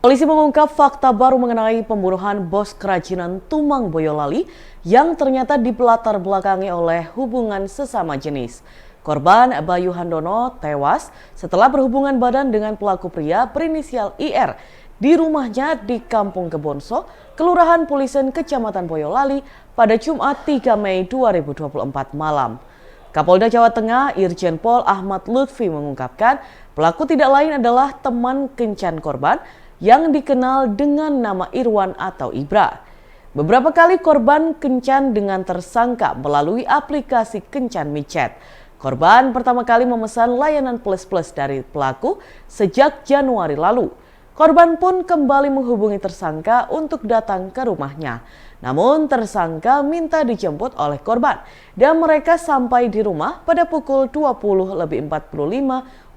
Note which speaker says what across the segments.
Speaker 1: Polisi mengungkap fakta baru mengenai pembunuhan bos kerajinan Tumang Boyolali yang ternyata dibelatar belakangi oleh hubungan sesama jenis. Korban Bayu Handono tewas setelah berhubungan badan dengan pelaku pria berinisial IR di rumahnya di Kampung Kebonso, Kelurahan Pulisen, Kecamatan Boyolali pada Jumat 3 Mei 2024 malam. Kapolda Jawa Tengah Irjen Pol Ahmad Lutfi mengungkapkan pelaku tidak lain adalah teman kencan korban yang dikenal dengan nama Irwan atau Ibra. Beberapa kali korban kencan dengan tersangka melalui aplikasi kencan micet. Korban pertama kali memesan layanan plus-plus dari pelaku sejak Januari lalu. Korban pun kembali menghubungi tersangka untuk datang ke rumahnya. Namun tersangka minta dijemput oleh korban dan mereka sampai di rumah pada pukul 20.45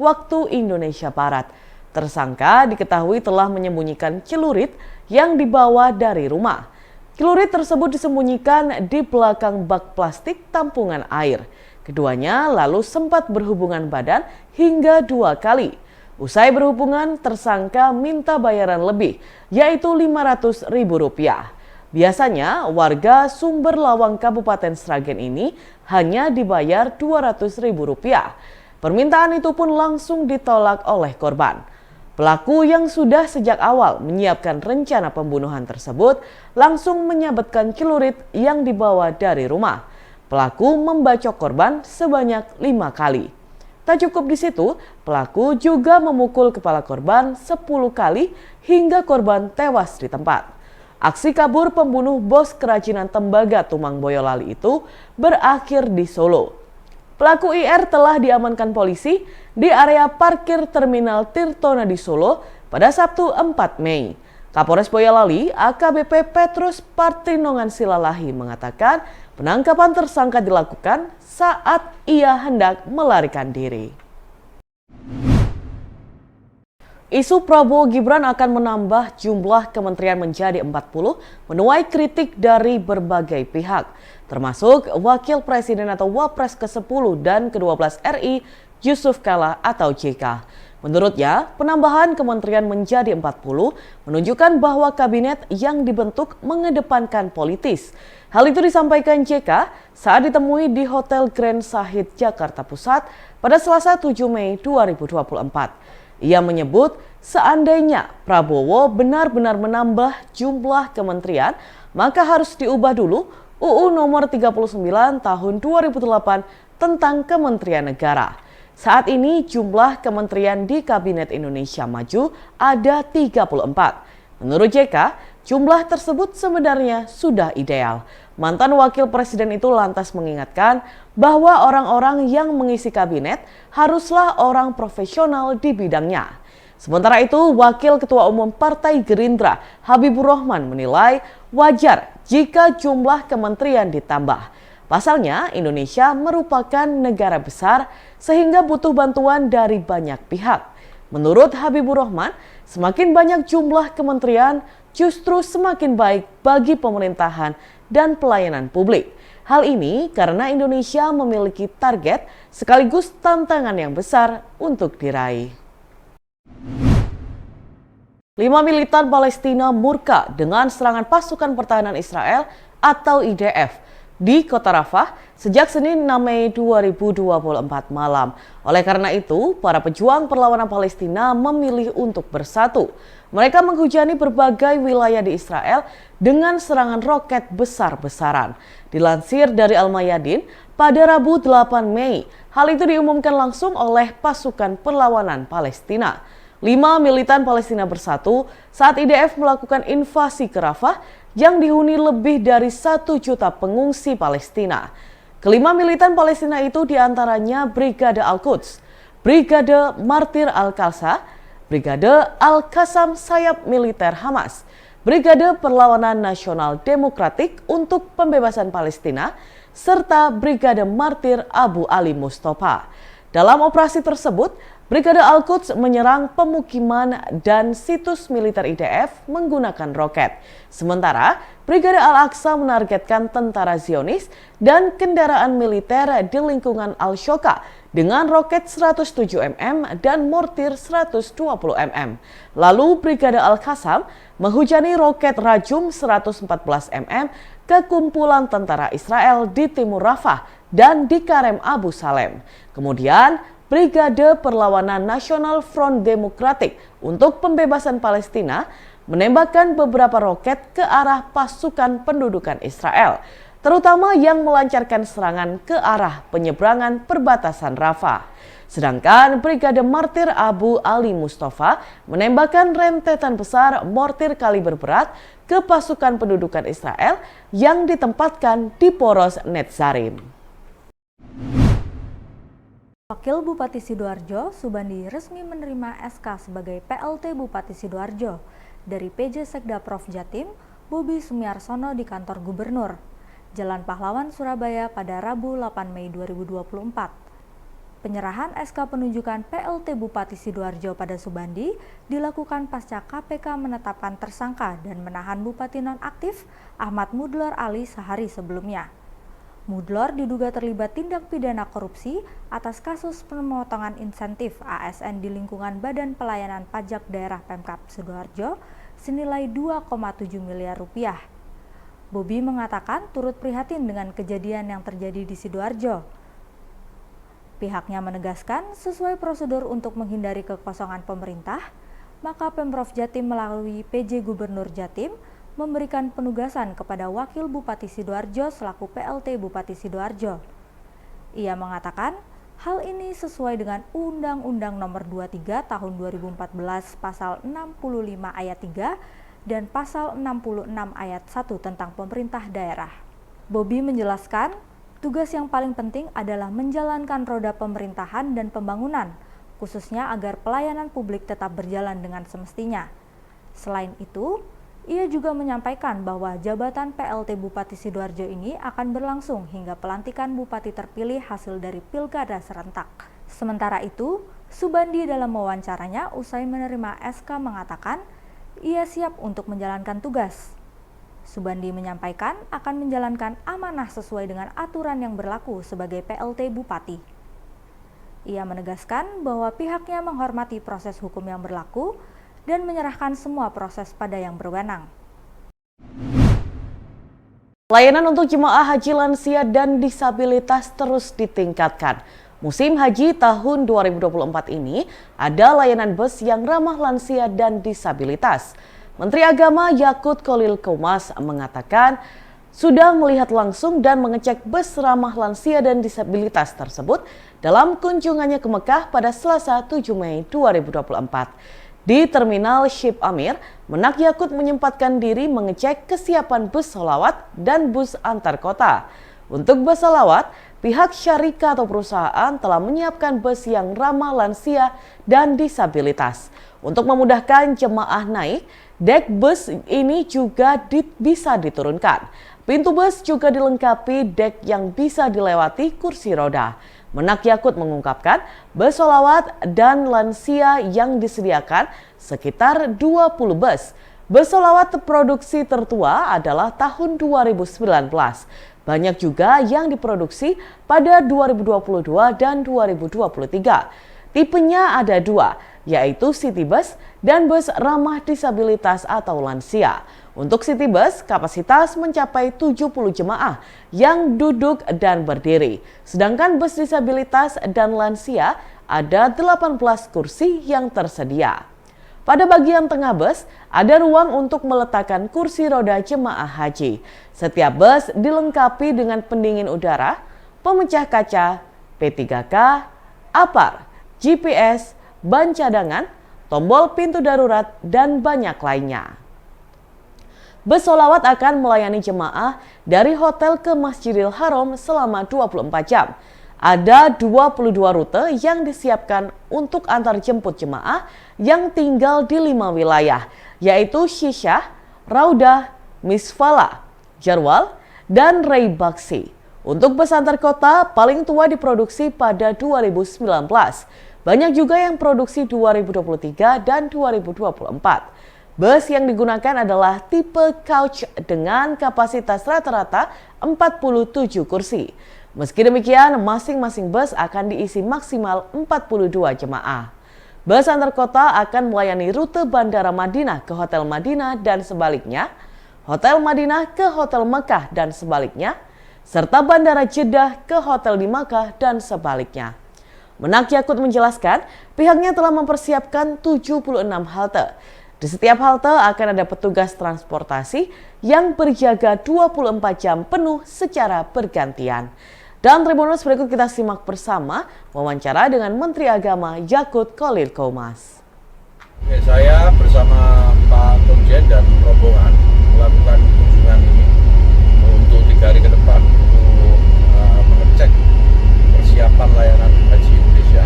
Speaker 1: waktu Indonesia Barat. Tersangka diketahui telah menyembunyikan celurit yang dibawa dari rumah. Celurit tersebut disembunyikan di belakang bak plastik tampungan air. Keduanya lalu sempat berhubungan badan hingga 2 kali. Usai berhubungan, tersangka minta bayaran lebih, yaitu Rp500.000. Biasanya warga Sumber Lawang Kabupaten Sragen ini hanya dibayar Rp200.000. Permintaan itu pun langsung ditolak oleh korban. Pelaku yang sudah sejak awal menyiapkan rencana pembunuhan tersebut langsung menyabetkan celurit yang dibawa dari rumah. Pelaku membacok korban sebanyak 5 kali. Tak cukup di situ, pelaku juga memukul kepala korban 10 kali hingga korban tewas di tempat. Aksi kabur pembunuh bos kerajinan tembaga Tumang Boyolali itu berakhir di Solo. Pelaku IR telah diamankan polisi di area parkir Terminal Tirtonadi Solo pada Sabtu 4 Mei. Kapolres Boyolali AKBP Petrus Partinongan Silalahi mengatakan penangkapan tersangka dilakukan saat ia hendak melarikan diri. Isu Prabowo Gibran akan menambah jumlah kementerian menjadi 40 menuai kritik dari berbagai pihak, termasuk Wakil Presiden atau Wapres ke-10 dan ke-12 RI Yusuf Kala atau JK. Menurutnya, penambahan kementerian menjadi 40 menunjukkan bahwa kabinet yang dibentuk mengedepankan politis. Hal itu disampaikan JK saat ditemui di Hotel Grand Sahid Jakarta Pusat pada Selasa 7 Mei 2024. Ia menyebut seandainya Prabowo benar-benar menambah jumlah kementerian, maka harus diubah dulu UU nomor 39 tahun 2008 tentang Kementerian Negara. Saat ini jumlah kementerian di Kabinet Indonesia Maju ada 34. Menurut JK, jumlah tersebut sebenarnya sudah ideal. Mantan wakil presiden itu lantas mengingatkan bahwa orang-orang yang mengisi kabinet haruslah orang profesional di bidangnya. Sementara itu, Wakil Ketua Umum Partai Gerindra Habibur Rahman menilai wajar jika jumlah kementerian ditambah. Pasalnya, Indonesia merupakan negara besar sehingga butuh bantuan dari banyak pihak. Menurut Habibur Rahman, semakin banyak jumlah kementerian justru semakin baik bagi pemerintahan dan pelayanan publik. Hal ini karena Indonesia memiliki target sekaligus tantangan yang besar untuk diraih. 5 militan Palestina murka dengan serangan pasukan pertahanan Israel atau IDF di kota Rafah sejak Senin 6 Mei 2024 malam. Oleh karena itu, para pejuang perlawanan Palestina memilih untuk bersatu. Mereka menghujani berbagai wilayah di Israel dengan serangan roket besar-besaran. Dilansir dari Al-Mayadin, pada Rabu 8 Mei, hal itu diumumkan langsung oleh pasukan perlawanan Palestina. 5 militan Palestina bersatu saat IDF melakukan invasi ke Rafah yang dihuni lebih dari 1 juta pengungsi Palestina. Kelima militan Palestina itu diantaranya Brigade Al-Quds, Brigade Martir Al-Qalsa, Brigade Al-Qassam Sayap Militer Hamas, Brigade Perlawanan Nasional Demokratik untuk Pembebasan Palestina, serta Brigade Martir Abu Ali Mustafa. Dalam operasi tersebut, Brigade Al-Quds menyerang pemukiman dan situs militer IDF menggunakan roket. Sementara Brigade Al-Aqsa menargetkan tentara Zionis dan kendaraan militer di lingkungan Al-Shoka dengan roket 107 mm dan mortir 120 mm. Lalu Brigade Al-Qassam menghujani roket Rajum 114 mm ke kumpulan tentara Israel di Timur Rafah dan di Karem Abu Salem. Kemudian Brigade Perlawanan Nasional Front Demokratik untuk Pembebasan Palestina menembakkan beberapa roket ke arah pasukan pendudukan Israel, terutama yang melancarkan serangan ke arah penyeberangan perbatasan Rafah. Sedangkan Brigade Martir Abu Ali Mustafa menembakkan rentetan besar mortir kaliber berat ke pasukan pendudukan Israel yang ditempatkan di poros Netzarim.
Speaker 2: Wakil Bupati Sidoarjo, Subandi resmi menerima SK sebagai PLT Bupati Sidoarjo dari PJ Sekda Prof Jatim, Bobi Sumiarsono di kantor Gubernur, Jalan Pahlawan, Surabaya pada Rabu 8 Mei 2024. Penyerahan SK penunjukan PLT Bupati Sidoarjo pada Subandi dilakukan pasca KPK menetapkan tersangka dan menahan Bupati nonaktif Ahmad Mudlor Ali sehari sebelumnya. Mudlor diduga terlibat tindak pidana korupsi atas kasus pemotongan insentif ASN di lingkungan Badan Pelayanan Pajak Daerah Pemkab Sidoarjo senilai 2,7 miliar rupiah. Bobi mengatakan turut prihatin dengan kejadian yang terjadi di Sidoarjo. Pihaknya menegaskan sesuai prosedur untuk menghindari kekosongan pemerintah, maka Pemprov Jatim melalui PJ Gubernur Jatim memberikan penugasan kepada Wakil Bupati Sidoarjo selaku PLT Bupati Sidoarjo. Ia mengatakan hal ini sesuai dengan Undang-Undang Nomor 23 Tahun 2014 Pasal 65 Ayat 3 dan Pasal 66 Ayat 1 tentang pemerintah daerah. Bobi menjelaskan, tugas yang paling penting adalah menjalankan roda pemerintahan dan pembangunan, khususnya agar pelayanan publik tetap berjalan dengan semestinya. Selain itu, ia juga menyampaikan bahwa jabatan PLT Bupati Sidoarjo ini akan berlangsung hingga pelantikan Bupati terpilih hasil dari Pilkada serentak. Sementara itu, Subandi dalam wawancaranya usai menerima SK mengatakan ia siap untuk menjalankan tugas. Subandi menyampaikan akan menjalankan amanah sesuai dengan aturan yang berlaku sebagai PLT Bupati. Ia menegaskan bahwa pihaknya menghormati proses hukum yang berlaku dan menyerahkan semua proses pada yang berwenang.
Speaker 1: Layanan untuk jemaah haji lansia dan disabilitas terus ditingkatkan. Musim haji tahun 2024 ini ada layanan bus yang ramah lansia dan disabilitas. Menteri Agama Yakut Kholil Qomas mengatakan sudah melihat langsung dan mengecek bus ramah lansia dan disabilitas tersebut dalam kunjungannya ke Mekah pada Selasa 7 Mei 2024. Di Terminal Ship Amir, Menak Yakut menyempatkan diri mengecek kesiapan bus sholawat dan bus antar kota. Untuk bus sholawat, pihak syarikat atau perusahaan telah menyiapkan bus yang ramah lansia dan disabilitas. Untuk memudahkan jemaah naik, dek bus ini juga bisa diturunkan. Pintu bus juga dilengkapi dek yang bisa dilewati kursi roda. Menak Yakut mengungkapkan bus sholawat dan lansia yang disediakan sekitar 20 bus. Bus sholawat produksi tertua adalah tahun 2019. Banyak juga yang diproduksi pada 2022 dan 2023. Tipenya ada dua, yaitu City Bus dan bus ramah disabilitas atau lansia. Untuk City Bus, kapasitas mencapai 70 jemaah yang duduk dan berdiri. Sedangkan bus disabilitas dan lansia ada 18 kursi yang tersedia. Pada bagian tengah bus, ada ruang untuk meletakkan kursi roda jemaah haji. Setiap bus dilengkapi dengan pendingin udara, pemecah kaca, P3K, APAR, GPS, ban cadangan, tombol pintu darurat, dan banyak lainnya. Bus sholawat akan melayani jemaah dari hotel ke Masjidil Haram selama 24 jam. Ada 22 rute yang disiapkan untuk antar jemput jemaah yang tinggal di 5 wilayah, yaitu Syisyah, Raudah, Misfala, Jarwal, dan Reibaksi. Untuk bus antar kota paling tua diproduksi pada 2019. Banyak juga yang produksi 2023 dan 2024. Bus yang digunakan adalah tipe couch dengan kapasitas rata-rata 47 kursi. Meski demikian, masing-masing bus akan diisi maksimal 42 jemaah. Bus antar kota akan melayani rute Bandara Madinah ke Hotel Madinah dan sebaliknya, Hotel Madinah ke Hotel Mekah dan sebaliknya, serta Bandara Jeddah ke Hotel di Makkah dan sebaliknya. Menak Yakut menjelaskan, pihaknya telah mempersiapkan 76 halte. Di setiap halte akan ada petugas transportasi yang berjaga 24 jam penuh secara bergantian. Dan Tribunnews, berikut kita simak bersama wawancara dengan Menteri Agama Yakut Khalil Qomas.
Speaker 3: Saya bersama Pak Komjen dan rombongan melakukan kunjungan ini untuk 3 hari ke depan untuk mengecek persiapan layanan haji Indonesia.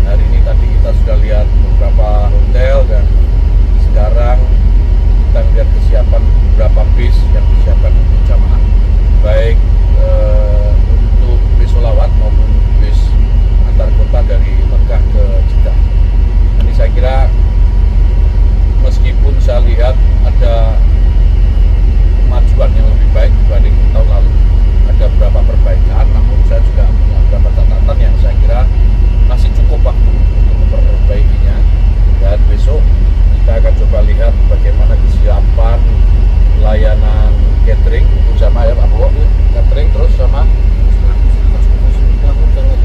Speaker 3: Hari ini tadi kita sudah lihat beberapa hotel dan sekarang kita lihat kesiapan beberapa bis yang disiapkan untuk jamaah, baik untuk bis sholawat maupun bis antar kota dari Mekah ke Jeddah. Ini saya kira meskipun saya lihat ada kemajuan yang lebih baik dibanding tahun lalu, ada beberapa perbaikan, namun saya juga punya beberapa catatan yang saya kira masih cukup waktu untuk memperbaikinya. Dan besok kita akan coba lihat bagaimana kesiapan layanan catering sama ya Pak Bo, catering terus sama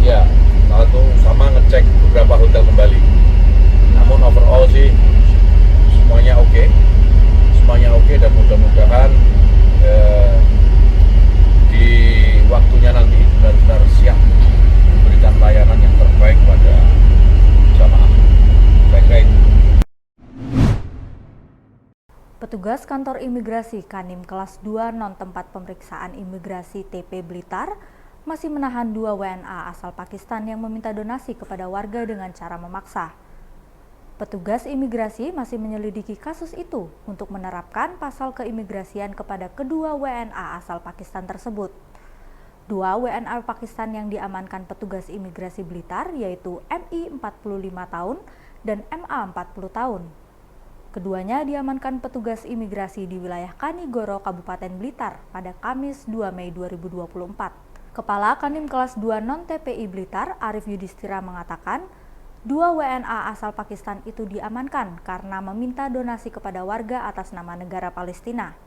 Speaker 3: ya, lalu sama ngecek beberapa hotel kembali. Namun overall sih semuanya oke dan mudah-mudahan di waktunya nanti benar-benar siap memberikan layanan yang terbaik pada jamaah. Baik.
Speaker 2: Petugas kantor imigrasi Kanim kelas 2 non tempat pemeriksaan imigrasi TP Blitar masih menahan 2 WNA asal Pakistan yang meminta donasi kepada warga dengan cara memaksa. Petugas imigrasi masih menyelidiki kasus itu untuk menerapkan pasal keimigrasian kepada kedua WNA asal Pakistan tersebut. 2 WNA Pakistan yang diamankan petugas imigrasi Blitar yaitu MI 45 tahun dan MA 40 tahun. Keduanya diamankan petugas imigrasi di wilayah Kanigoro, Kabupaten Blitar pada Kamis 2 Mei 2024. Kepala Kanim kelas 2 non-TPI Blitar, Arif Yudhistira mengatakan, 2 WNA asal Pakistan itu diamankan karena meminta donasi kepada warga atas nama negara Palestina.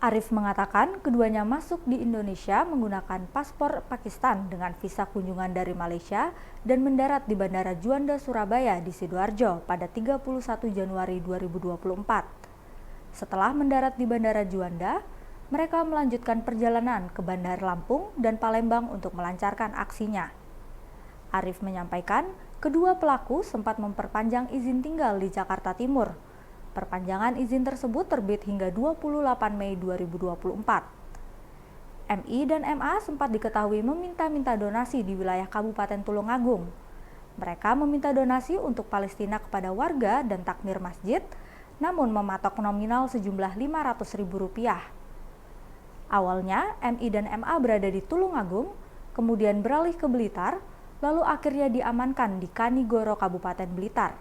Speaker 2: Arif mengatakan keduanya masuk di Indonesia menggunakan paspor Pakistan dengan visa kunjungan dari Malaysia dan mendarat di Bandara Juanda Surabaya di Sidoarjo pada 31 Januari 2024. Setelah mendarat di Bandara Juanda, mereka melanjutkan perjalanan ke Bandar Lampung dan Palembang untuk melancarkan aksinya. Arif menyampaikan, kedua pelaku sempat memperpanjang izin tinggal di Jakarta Timur. Perpanjangan izin tersebut terbit hingga 28 Mei 2024. MI dan MA sempat diketahui meminta-minta donasi di wilayah Kabupaten Tulungagung. Mereka meminta donasi untuk Palestina kepada warga dan takmir masjid, namun mematok nominal sejumlah Rp500.000. Awalnya, MI dan MA berada di Tulungagung, kemudian beralih ke Blitar, lalu akhirnya diamankan di Kanigoro, Kabupaten Blitar.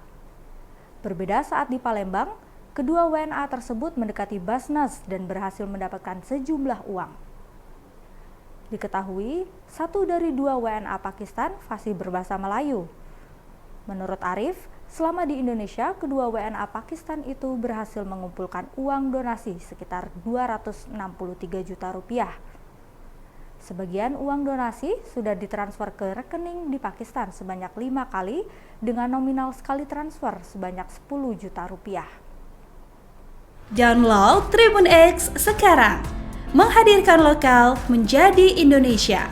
Speaker 2: Berbeda saat di Palembang, kedua WNA tersebut mendekati Basnas dan berhasil mendapatkan sejumlah uang. Diketahui, 1 dari 2 WNA Pakistan fasih berbahasa Melayu. Menurut Arif, selama di Indonesia, kedua WNA Pakistan itu berhasil mengumpulkan uang donasi sekitar Rp263 juta. Sebagian uang donasi sudah ditransfer ke rekening di Pakistan sebanyak 5 kali dengan nominal sekali transfer sebanyak Rp10 juta.
Speaker 4: Download Tribun X sekarang, menghadirkan lokal menjadi Indonesia.